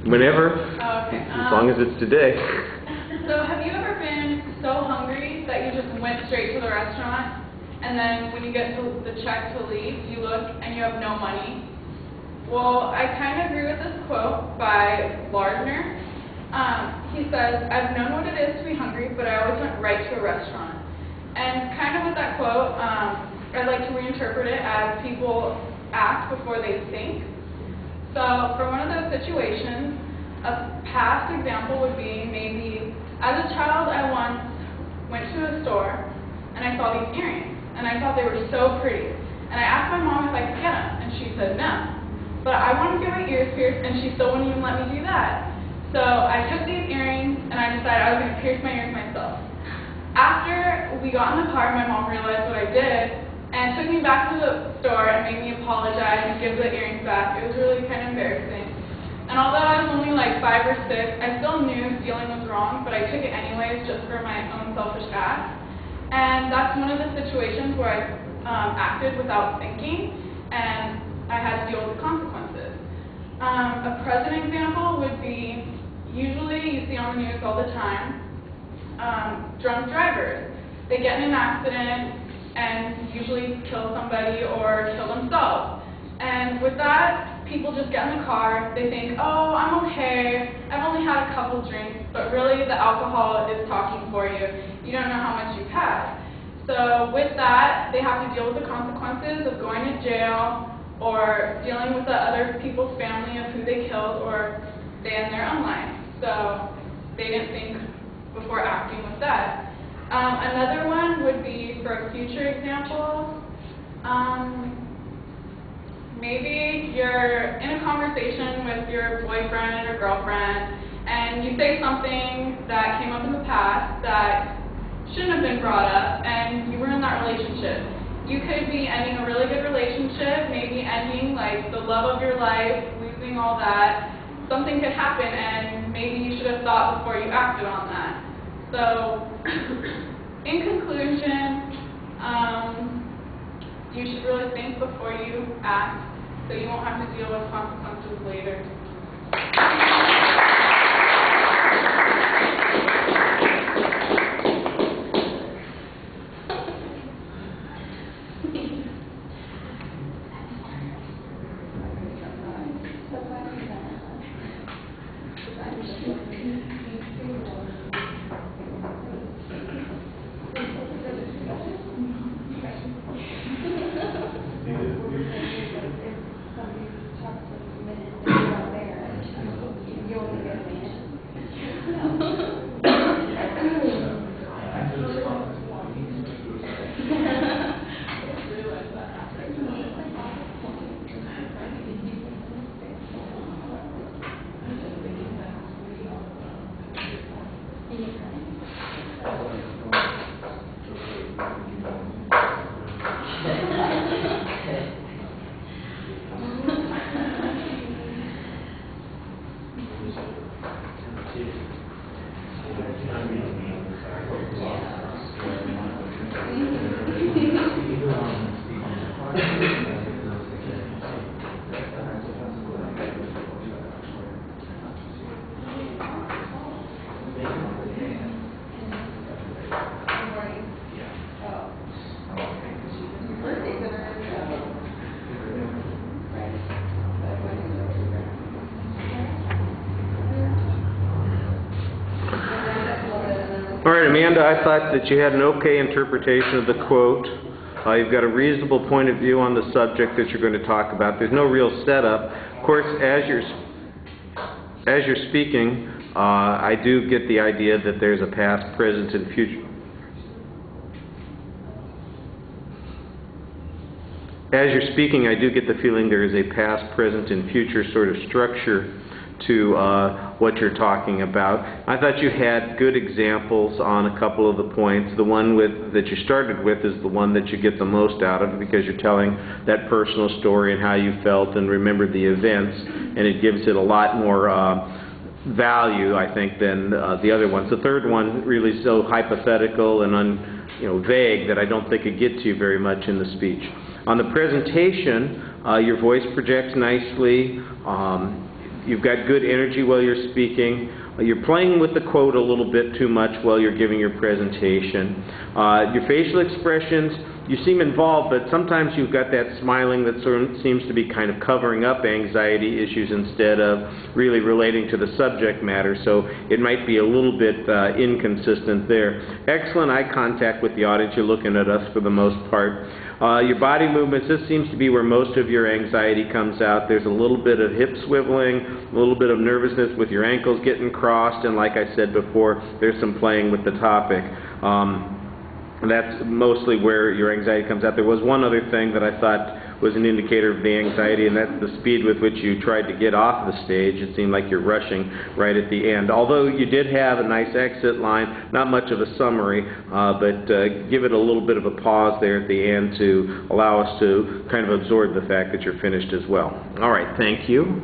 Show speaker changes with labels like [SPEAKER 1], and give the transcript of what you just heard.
[SPEAKER 1] Whenever,
[SPEAKER 2] Oh, okay.
[SPEAKER 1] as long as it's today.
[SPEAKER 2] So have you ever been so hungry that you just went straight to the restaurant, and then when you get to the check to leave, you look and you have no money? Well, I kind of agree with this quote by Lardner. He says, "I've known what it is to be hungry, but I always went right to a restaurant." And kind of with that quote, I'd like to reinterpret it as people act before they think. So for one of those situations, a past example would be maybe, as a child, I once went to a store and I saw these earrings, and I thought they were so pretty. And I asked my mom if I could get them, and she said no. But I wanted to get my ears pierced, and she still wouldn't even let me do that. So I took these earrings, and I decided I was going to pierce my ears myself. After we got in the car, my mom realized what I did, and took me back to the store and made me apologize and give the earrings back. It was really kind of embarrassing. And although I was only like 5 or 6, I still knew stealing was wrong, but I took it anyways just for my own selfish act. And that's one of the situations where I acted without thinking, and I had to deal with the consequences. A present example would be, usually you see on the news all the time, drunk drivers. They get in an accident and usually kill somebody or kill themselves. And with that, people just get in the car, they think, oh, I'm okay, I've only had a couple drinks, but really the alcohol is talking for you. You don't know how much you've had. So with that, they have to deal with the consequences of going to jail or dealing with the other people's family of who they killed, or they end their own life. So they didn't think before acting with that. Another one would be, for a future example, maybe you're in a conversation with your boyfriend or girlfriend, and you say something that came up in the past that shouldn't have been brought up, and you were in that relationship. You could be ending a really good relationship, maybe ending like the love of your life, losing all that. Something could happen, and maybe you should have thought before you acted on that. So, in conclusion, you should really think before you act, so you won't have to deal with consequences later.
[SPEAKER 1] All right, Amanda, I thought that you had an okay interpretation of the quote. You've got a reasonable point of view on the subject that you're going to talk about. There's no real setup. Of course, as you're speaking, I do get the idea that there's a past, present, and future. As you're speaking, I do get the feeling there is a past, present, and future sort of structure to what you're talking about. I thought you had good examples on a couple of the points. The one that you started with is the one that you get the most out of, because you're telling that personal story and how you felt and remembered the events, and it gives it a lot more value, I think, than the other ones. The third one really is so hypothetical and vague that I don't think it gets you very much in the speech. On the presentation, your voice projects nicely. You've got good energy while you're speaking. You're playing with the quote a little bit too much while you're giving your presentation. Your facial expressions, you seem involved, but sometimes you've got that smiling that sort of seems to be kind of covering up anxiety issues instead of really relating to the subject matter, so it might be a little bit inconsistent there. Excellent eye contact with the audience. You're looking at us for the most part. Your body movements, this seems to be where most of your anxiety comes out. There's a little bit of hip swiveling, a little bit of nervousness with your ankles getting crossed, and like I said before, there's some playing with the topic. That's mostly where your anxiety comes out. There was one other thing that I thought was an indicator of the anxiety, and that's the speed with which you tried to get off the stage. It seemed like you're rushing right at the end. Although you did have a nice exit line, not much of a summary, but give it a little bit of a pause there at the end to allow us to kind of absorb the fact that you're finished as well. All right, thank you.